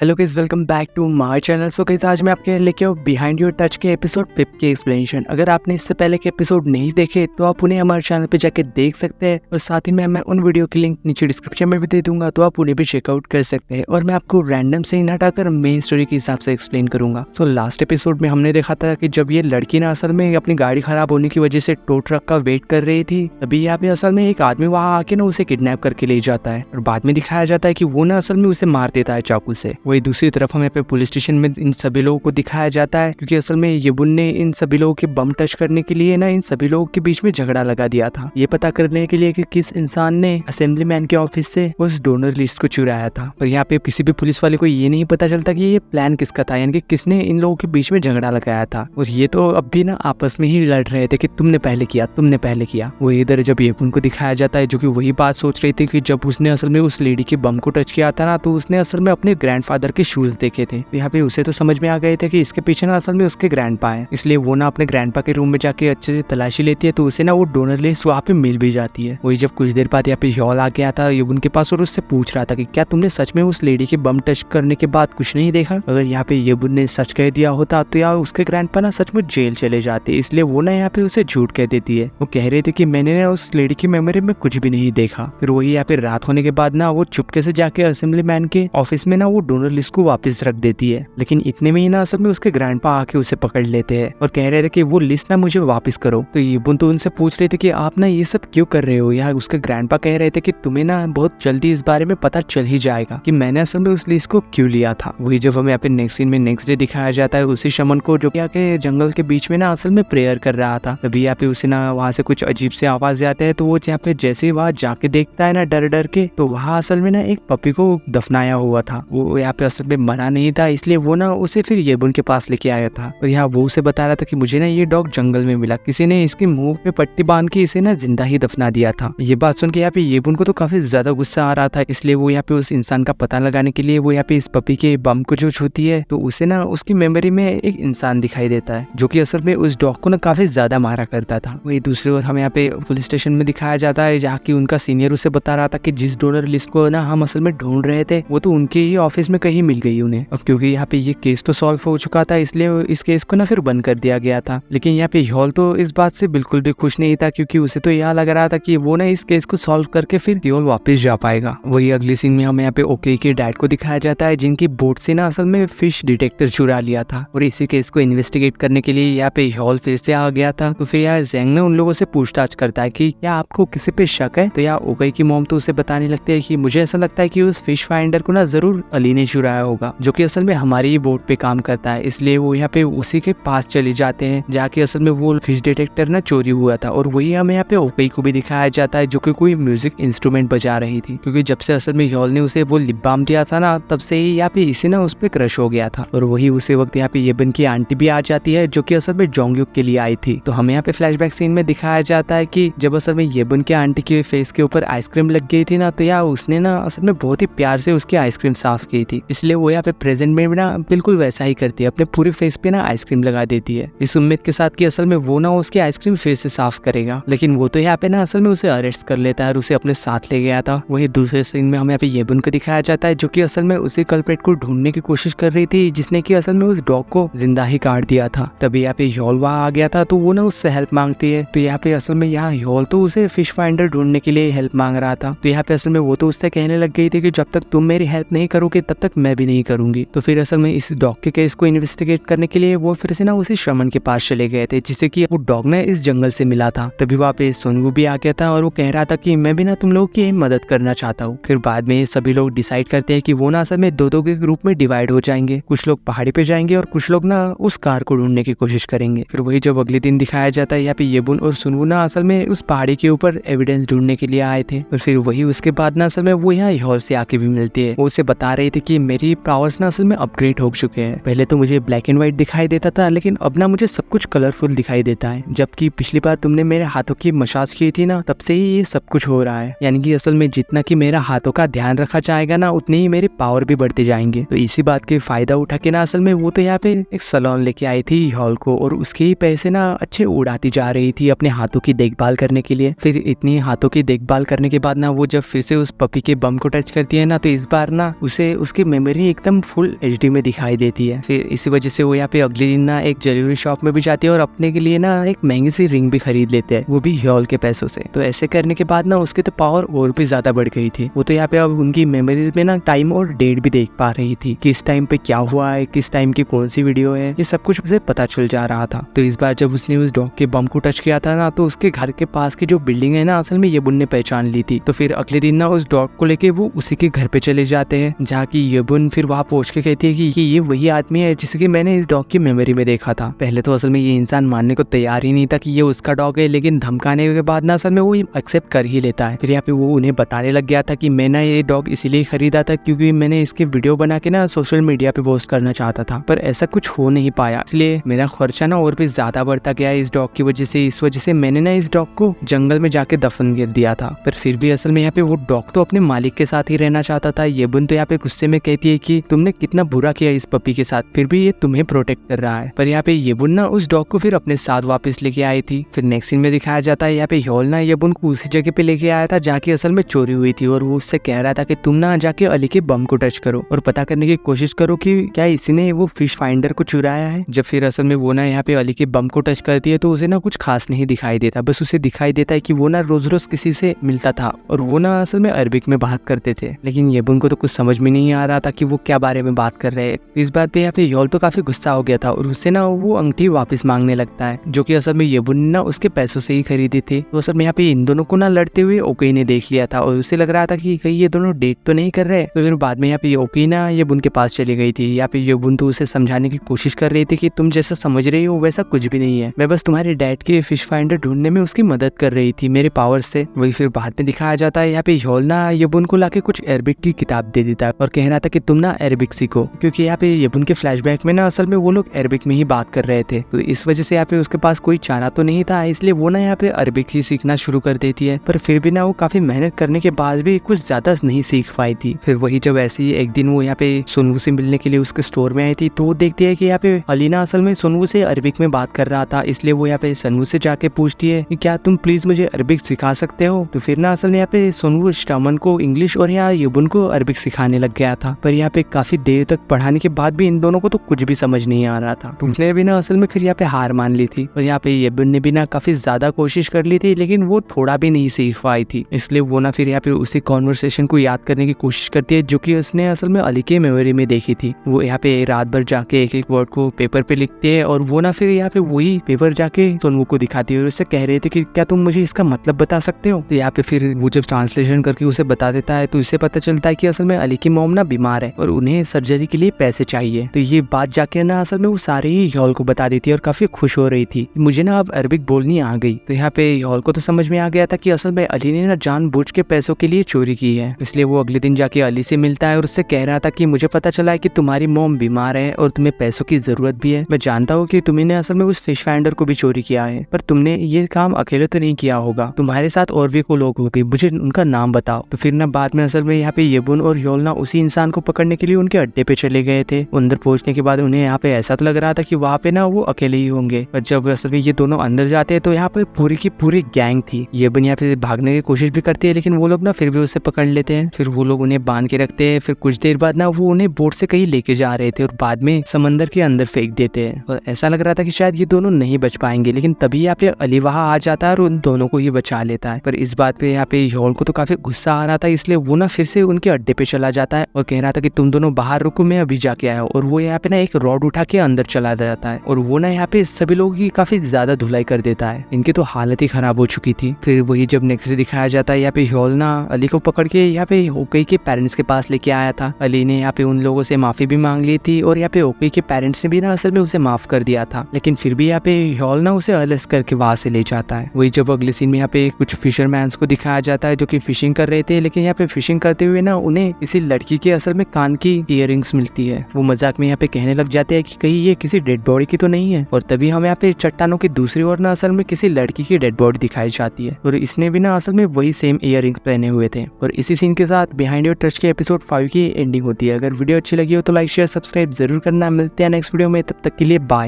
Hello guys, welcome back to my channel. So guys, आज मैं आपके लिए लेके आऊँ बिहाइंड योर टच के एपिसोड 5 के एक्सप्लेनेशन। अगर आपने इससे पहले के एपिसोड नहीं देखे तो आप उन्हें हमारे चैनल पे जाके देख सकते हैं, और साथ ही में मैं उन वीडियो की लिंक नीचे डिस्क्रिप्शन में भी दे दूंगा, तो आप उन्हें भी चेकआउट कर सकते हैं। और मैं आपको रैंडम से ही ना हटाकर मेन स्टोरी के हिसाब से एक्सप्लेन करूंगा। सो लास्ट एपिसोड में हमने देखा था कि जब ये लड़की ना असल में अपनी गाड़ी खराब होने की वजह से टो ट्रक का वेट कर रही थी, तभी यहाँ पे असल में एक आदमी वहाँ आके ना उसे किडनैप करके ले जाता है, और बाद में दिखाया जाता है कि वो ना असल में उसे मार देता है चाकू से। वही दूसरी तरफ हमें पे पुलिस स्टेशन में इन सभी लोगों को दिखाया जाता है, क्योंकि असल में येबुन ने इन सभी लोगों के बम टच करने के लिए ना इन सभी लोगों के बीच में झगड़ा लगा दिया था, ये पता करने के लिए कि किस इंसान ने असेंबली मैन के ऑफिस से उस डोनर लिस्ट को चुराया था। और यहाँ पे किसी भी पुलिस वाले को ये नहीं पता चलता कि ये प्लान किसका था, यानी कि किसने इन लोगों के बीच में झगड़ा लगाया था। और ये तो अब भी ना आपस में ही लड़ रहे थे कि तुमने पहले किया, तुमने पहले किया। वो इधर जब येबुन को दिखाया जाता है जो कि वही बात सोच रही थी कि जब उसने असल में उस लेडी के बम को टच किया था ना, तो उसने असल में अपने ग्रैंडफादर के शूज देखे थे। यहाँ पे उसे तो समझ में आ गए थे कि इसके पीछे ना असल में उसके ग्रैंडपा है, इसलिए वो ना अपने ग्रैंडपा के रूम में जाके अच्छे से तलाशी लेती है, तो उसे ना वो डोनर लिस्ट वहाँ पे मिल भी जाती है। वही जब कुछ देर बाद यहाँ पे ह्योल आ गया था येबुन के पास और उससे पूछ रहा था कि क्या तुमने सच में उस लेडी के बम टच करने के बाद कुछ नहीं देखा। अगर यहाँ पे येबुन ने सच कह दिया होता तो यार उसके ग्रैंडपा ना सचमुच जेल चले जाते, इसलिए वो ना यहाँ पे उसे झूठ कह देती है। वो कह रहे थे कि मैंने ना उस लेडी की मेमोरी में कुछ भी नहीं देखा। फिर वही यहाँ पे रात होने के बाद ना वो चुपके से जाके असेंबली मैन के ऑफिस में ना वो डोनर लिस्ट को वापस रख देती है, लेकिन इतने में ही ना असल में उसके ग्रैंडपा आके उसे पकड़ लेते हैं और कह रहे थे कि वो लिस्ट ना मुझे वापस करो। तो येबुन तो उनसे पूछ रहे थे कि आप ना ये सब क्यों कर रहे हो। यार उसके ग्रैंडपा कह रहे थे कि तुम्हें ना बहुत जल्दी इस बारे में पता चल ही जाएगा कि मैंने असल में उस लिस्ट को क्यों लिया था। वही जब हमें यहाँ पे नेक्स्ट सीन में नेक्स्ट डे दिखाया जाता है उसी शमन को जो कि जंगल के बीच में ना असल में प्रेयर कर रहा था, तभी यहाँ पे उसे ना वहाँ से कुछ अजीब से आवाज आते हैं। तो वो यहाँ पे जैसे ही वहाँ जाके देखता है ना डर डर के, तो वहाँ असल में ना एक पपी को दफनाया हुआ था। वो यहाँ पे असल में मरा नहीं था, इसलिए वो ना उसे फिर येबुन के पास लेके आया था। और यहाँ वो उसे बता रहा था कि मुझे ना ये डॉग जंगल में मिला, किसी ने इसके मुंह पे पट्टी बांध के इसे ना जिंदा ही दफना दिया था। ये बात सुन के यहाँ पे येबुन को तो काफी ज्यादा गुस्सा आ रहा था, इसलिए वो यहाँ पे उस इंसान का पता लगाने के लिए वो यहाँ पे इस पपी के बम को जो छूती है, तो उसे ना उसकी मेमोरी में एक इंसान दिखाई देता है जो कि असल में उस डॉग को ना काफी ज्यादा मारा करता था। वही दूसरी ओर हमें यहाँ पे पुलिस स्टेशन में दिखाया जाता है जहाँ की उनका सीनियर उसे बता रहा था कि जिस डोनर लिस्ट को ना हम असल में ढूंढ रहे थे वो तो उनके ही ऑफिस में कहीं मिल गई उन्हें। अब क्योंकि यहाँ पे ये केस तो सॉल्व हो चुका था, इसलिए इस केस को ना फिर बंद कर दिया गया था। लेकिन यहाँ पे ह्योल तो इस बात से बिल्कुल भी खुश नहीं था, क्योंकि उसे तो यह लग रहा था कि वो ना इस केस को सॉल्व करके फिर ह्योल वापस जा पाएगा। वही अगली सीन में हमें यहाँ पे ओके के डैड को दिखाया जाता है जिनकी बोट से ना असल में फिश डिटेक्टर चुरा लिया था, और इसी केस को इन्वेस्टिगेट करने के लिए यहाँ पे ह्योल फिर से आ गया था। तो फिर यार ज़ेंग ने उन लोगों से पूछताछ करता है कि क्या आपको किसी पे शक है। तो यार ओके की मॉम तो उसे बताने लगती है कि मुझे ऐसा लगता है कि उस फिश फाइंडर को ना जरूर अली ने चुराया होगा, जो कि असल में हमारी ही बोट पे काम करता है। इसलिए वो यहाँ पे उसी के पास चले जाते हैं जाके असल में वो फिश डिटेक्टर ना चोरी हुआ था। और वही हमें यहाँ पे ओके को भी दिखाया जाता है जो कि कोई म्यूजिक इंस्ट्रूमेंट बजा रही थी, क्योंकि जब से असल में ह्योल ने उसे वो लिप बाम दिया था ना, तब से ही यहाँ पे इसे ना उस पे क्रश हो गया था। और वही उसी वक्त यहाँ पे येबुन की आंटी भी आ जाती है जो कि असल में जोंगयुक के लिए आई थी। तो हमें यहाँ पे फ्लैशबैक सीन में दिखाया जाता है कि जब असल में येबुन की आंटी के फेस के ऊपर आइसक्रीम लग गई थी ना, तो यार उसने ना असल में बहुत ही प्यार से उसकी आइसक्रीम साफ की थी, इसलिए वो यहाँ पे प्रेजेंट में ना बिल्कुल वैसा ही करती है, अपने पूरे फेस पे ना आइसक्रीम लगा देती है, इस उम्मीद के साथ कि असल में वो ना उसकी आइसक्रीम फिर से साफ करेगा। लेकिन वो तो यहाँ पे ना असल में उसे अरेस्ट कर लेता है और उसे अपने साथ ले गया था। वही दूसरे सीन में हमें यहाँ पे येबुन को दिखाया जाता है जो कि असल में उसी कल्प्रेट को ढूंढने की कोशिश कर रही थी जिसने कि असल में उस डॉग को जिंदा ही काट दिया था। तभी यहाँ पे ह्योल वहाँ आ गया था, तो वो ना उससे हेल्प मांगती है। तो यहाँ पे असल में यहाँ ह्योल तो उसे फिश फाइंडर ढूंढने के लिए हेल्प मांग रहा था, तो यहाँ पे असल में वो तो उससे कहने लग गई थी कि जब तक तुम मेरी हेल्प नहीं करोगे तब तक मैं भी नहीं करूंगी। तो फिर असल में इस डॉग के केस को इन्वेस्टिगेट करने के लिए वो फिर से ना उसी श्रमण के पास चले गए थे जिसे कि वो डॉग ने इस जंगल से मिला था। तभी वहाँ पे सोनवू भी आ गया था और वो कह रहा था कि मैं भी ना तुम लोगों की मदद करना चाहता हूँ। फिर बाद में सभी लोग डिसाइड करते हैं कि वो ना असल में दो दो के ग्रुप में डिवाइड हो जाएंगे, कुछ लोग पहाड़ी पे जाएंगे और कुछ लोग ना उस कार को ढूंढने की कोशिश करेंगे। फिर वही जब अगले दिन दिखाया जाता है यहाँ पे येबुन और सुनवू ना असल में उस पहाड़ी के ऊपर एविडेंस ढूंढने के लिए आए थे। और फिर वही उसके बाद ना असल में वो यहाँ ह्योल से आके भी मिलती है। वो उसे बता रही थी कि मेरी पावर्स ना असल में अपग्रेड हो चुके हैं, पहले तो मुझे ब्लैक एंड व्हाइट दिखाई देता था लेकिन अब ना मुझे सब कुछ कलरफुल दिखाई देता है, जबकि पिछली बार तुमने मेरे हाथों की मसाज की थी ना तब से ही ये सब कुछ हो रहा है। यानी कि असल में जितना कि मेरा हाथों का ध्यान रखा जाएगा ना उतने ही मेरे पावर भी बढ़ते जाएंगे। तो इसी बात के फायदा उठा के ना असल में वो तो यहाँ पे एक सैलून लेके आई थी ह्योल को, और उसके ही पैसे ना अच्छे उड़ाती जा रही थी अपने हाथों की देखभाल करने के लिए। फिर इतनी हाथों की देखभाल करने के बाद ना वो जब फिर से उस पपी के बम को टच करती है ना, तो इस बार ना उसे उसकी मेमोरी एकदम फुल HD में दिखाई देती है। फिर इसी वजह से वो यहाँ पे अगले दिन ना एक ज्वेलरी शॉप में भी जाती है और अपने के लिए ना एक महंगी सी रिंग भी खरीद लेते हैं, वो भी ह्योल के पैसों से। तो ऐसे करने के बाद ना उसकी तो पावर और भी ज्यादा बढ़ गई थी। वो तो यहाँ पे अब उनकी मेमोरीज में ना टाइम और डेट भी देख पा रही थी, किस टाइम पे क्या हुआ है, किस टाइम की कौन सी वीडियो है, ये सब कुछ उसे पता चल जा रहा था। तो इस बार जब उसने उस डॉग के बम को टच किया था ना, तो उसके घर के पास की जो बिल्डिंग है ना, असल में येबुन ने पहचान ली थी। तो फिर अगले दिन ना उस डॉग को लेके वो उसी के घर पे चले जाते हैं, जहाँ की येबुन फिर वहाँ पहुंच के कहती है कि ये वही आदमी है जिसके मैंने इस डॉग की मेमोरी में देखा था। पहले तो असल में ये इंसान मानने को तैयार ही नहीं था कि ये उसका डॉग है, लेकिन धमकाने के बाद ना असल में वो एक्सेप्ट कर ही लेता है। फिर यहाँ पे वो उन्हें बताने लग गया था कि मैं ना ये डॉग इसीलिए खरीदा था क्योंकि मैंने इसके वीडियो बना के ना सोशल मीडिया पे पोस्ट करना चाहता था, पर ऐसा कुछ हो नहीं पाया, इसलिए मेरा खर्चा ना और भी ज्यादा बढ़ता गया इस डॉग की वजह से। इस वजह से मैंने ना इस डॉग को जंगल में जाके दफन कर दिया था। पर फिर भी असल में यहाँ पे वो डॉग तो अपने मालिक के साथ ही रहना चाहता था। येबुन तो यहाँ पे गुस्से में कहती है कि तुमने कितना बुरा किया इस पपी के साथ, फिर भी ये तुम्हें प्रोटेक्ट कर रहा है। पर यहाँ पे येबुन ना उस डॉग को फिर अपने साथ वापस लेके आई थी। फिर नेक्स्ट सीन में दिखाया जाता है यहाँ पे ह्योल ना येबुन को उसी जगह पे लेके आया था जहाँ की असल में चोरी हुई थी, और वो उससे कह रहा था कि तुम ना जाके अली के बम को टच करो और पता करने की कोशिश करो कि क्या इसी ने वो फिश फाइंडर को चुराया है। जब फिर असल में वो ना यहाँ पे अली के बम को टच करती है तो उसे ना कुछ खास नहीं दिखाई देता, बस उसे दिखाई देता है कि वो ना रोज रोज किसी से मिलता था और वो ना असल में अरबिक में बात करते थे। लेकिन येबुन को तो कुछ समझ में नहीं आ रहा था कि वो क्या बारे में बात कर रहे हैं। इस बात पे यहाँ पे ह्योल तो काफी गुस्सा हो गया था और उससे ना वो अंगूठी वापस मांगने लगता है, जो कि असल में येबुन ने ना उसके पैसों से ही खरीदी थी। तो असल में यहाँ पे इन दोनों को ना लड़ते हुए ओके ने देख लिया था और उसे लग रहा था कि कहीं ये दोनों डेट तो नहीं कर रहे। तो फिर बाद में यहाँ पे ओके ना येबुन के पास चली गई थी। यहाँ पे येबुन तो उसे समझाने की कोशिश कर रही थी कि तुम जैसा समझ रही हो वैसा कुछ भी नहीं है, मैं बस तुम्हारे डैड के फिश फाइंडर ढूंढने में उसकी मदद कर रही थी मेरे पावर से। वही फिर बाद में दिखाया जाता है यहाँ पे ह्योल ना येबुन को लाके कुछ अरबिक की किताब दे देता है और कह रहा था कि तुम ना अरबिक सीखो, क्योंकि यहाँ पे येबुन के फ्लैशबैक में ना असल में वो लोग अरबिक में ही बात कर रहे थे। तो इस वजह से यहाँ पे उसके पास कोई चारा तो नहीं था, इसलिए वो ना यहाँ पे अरबिक ही सीखना शुरू कर देती है। पर फिर भी ना वो काफी मेहनत करने के बाद भी कुछ ज्यादा नहीं सीख पाई थी। फिर वही जब ऐसे ही एक दिन वो यहाँ पे सोनू से मिलने के लिए उसके स्टोर में आई थी, तो वो देखती है कि यहाँ पे अली ना असल में सोनू से अरबिक में बात कर रहा था, इसलिए वो यहाँ पे सोनू से जाके पूछती है कि क्या तुम प्लीज मुझे अरबिक सिखा सकते हो। तो फिर ना असल में यहाँ पे सोनू स्टमन को इंग्लिश और यहाँ येबुन को अरबिक सिखाने लग गया था। पर यहाँ पे काफी देर तक पढ़ाने के बाद भी इन दोनों को तो कुछ भी समझ नहीं आ रहा था। तो उसने भी ना असल में फिर यहाँ पे हार मान ली थी और यहाँ पे येबुन ने भी ना काफी ज्यादा कोशिश कर ली थी, लेकिन वो थोड़ा भी नहीं सीख पाई थी। इसलिए वो ना फिर यहाँ पे उसी कॉन्वर्सेशन को याद करने की कोशिश करती है जो कि उसने असल में अली के मेमोरी में देखी थी। वो यहाँ पे रात भर जाके एक एक वर्ड को पेपर पे लिखती है और वो ना फिर यहाँ पे वही पेपर जाके सोनू को दिखाती है और उससे कह रहे थे कि क्या तुम मुझे इसका मतलब बता सकते हो। तो यहाँ पे फिर वो जब ट्रांसलेशन करके उसे बता देता है तो इससे पता चलता है कि असल में अली की मॉम ना बीमार है और उन्हें सर्जरी के लिए पैसे चाहिए। तो ये बात जाके ना असल में वो सारे ही ह्योल को बता देती है और काफी खुश हो रही थी, मुझे ना अब अरबिक बोलनी आ गई। तो यहाँ पे ह्योल को तो समझ में आ गया था कि असल में अली ने ना जानबूझ के पैसों के लिए चोरी की है, इसलिए वो अगले दिन जाके अली से मिलता है और उससे कह रहा था कि मुझे पता चला है कि तुम्हारी मॉम बीमार है और तुम्हें पैसों की जरूरत भी है। मैं जानता हूँ कि तुमने असल में उस फिश फाइंडर को भी चोरी किया है, पर तुमने ये काम अकेले तो नहीं किया होगा, तुम्हारे साथ और भी कोई लोग होंगे, मुझे उनका नाम बताओ। तो फिर ना बाद में असल में यहाँ पे येबुन और ह्योल ना उसी इंसान को पकड़ने के लिए उनके अड्डे पे चले गए थे। अंदर पहुंचने के बाद उन्हें यहाँ पे ऐसा तो लग रहा था कि वहाँ पे ना वो अकेले ही होंगे, पर जब असल में ये दोनों अंदर जाते हैं तो यहाँ पे पूरी की पूरी गैंग थी। येबुन यहाँ पे भागने की कोशिश भी करती है, लेकिन वो लोग ना फिर भी उसे पकड़ लेते हैं। फिर वो लोग उन्हें बांध के रखते हैं। फिर कुछ देर बाद ना वो उन्हें बोट से कहीं लेके जा रहे थे और बाद में समंदर के अंदर फेंक देते हैं और ऐसा लग रहा था कि शायद ये दोनों नहीं बच पाएंगे, लेकिन तभी यहाँ पे अली वहाँ आ जाता है और उन दोनों को ही बचा लेता है। पर इस बात पे यहाँ पे ह्योल को तो काफी गुस्सा आ रहा था, इसलिए वो ना फिर से उनके अड्डे पे चला जाता है और कह रहा था कि तुम दोनों बाहर रुको, मैं अभी जाके आया। और वो यहाँ पे ना एक रॉड उठा के अंदर चला जाता है और वो ना यहाँ पे सभी लोगों की काफी ज्यादा धुलाई कर देता है, इनकी तो हालत ही खराब हो चुकी थी। फिर वही जब नेक्स्ट डे दिखाया जाता है यहाँ पे ह्योल ना अली को पकड़ के यहाँ पे ओके के पेरेंट्स के पास लेके आया था। अली ने यहाँ पे उन लोगों से माफी भी मांग ली थी और यहाँ पे ओके के पेरेंट्स ने भी ना असल में उसे माफ कर दिया था, लेकिन फिर भी यहाँ पे ह्योल ना उसे अलग करके वहां से ले जाता है। वही जब अगले सीन में यहाँ पे कुछ फिशरमैन्स को दिखाया जाता है जो कि फिशिंग कर रहे थे, लेकिन यहाँ पे फिशिंग करते हुए ना उन्हें किसी लड़की के असल में कान की इयररिंग्स मिलती है। वो मजाक में यहाँ पे कहने लग जाते हैं कि कहीं ये किसी डेड बॉडी की तो नहीं है, और तभी हमें यहाँ पे चट्टानों की दूसरी ओर ना असल में किसी लड़की की डेड बॉडी दिखाई जाती है और इसने भी ना असल में वही सेम इयररिंग्स पहने हुए थे। और इसी सीन के साथ बिहाइंड योर टच के एपिसोड 5 की एंडिंग होती है। अगर वीडियो अच्छी लगी हो तो लाइक शेयर सब्सक्राइब जरूर करना। मिलते हैं नेक्स्ट वीडियो में, तब तक के लिए बाय।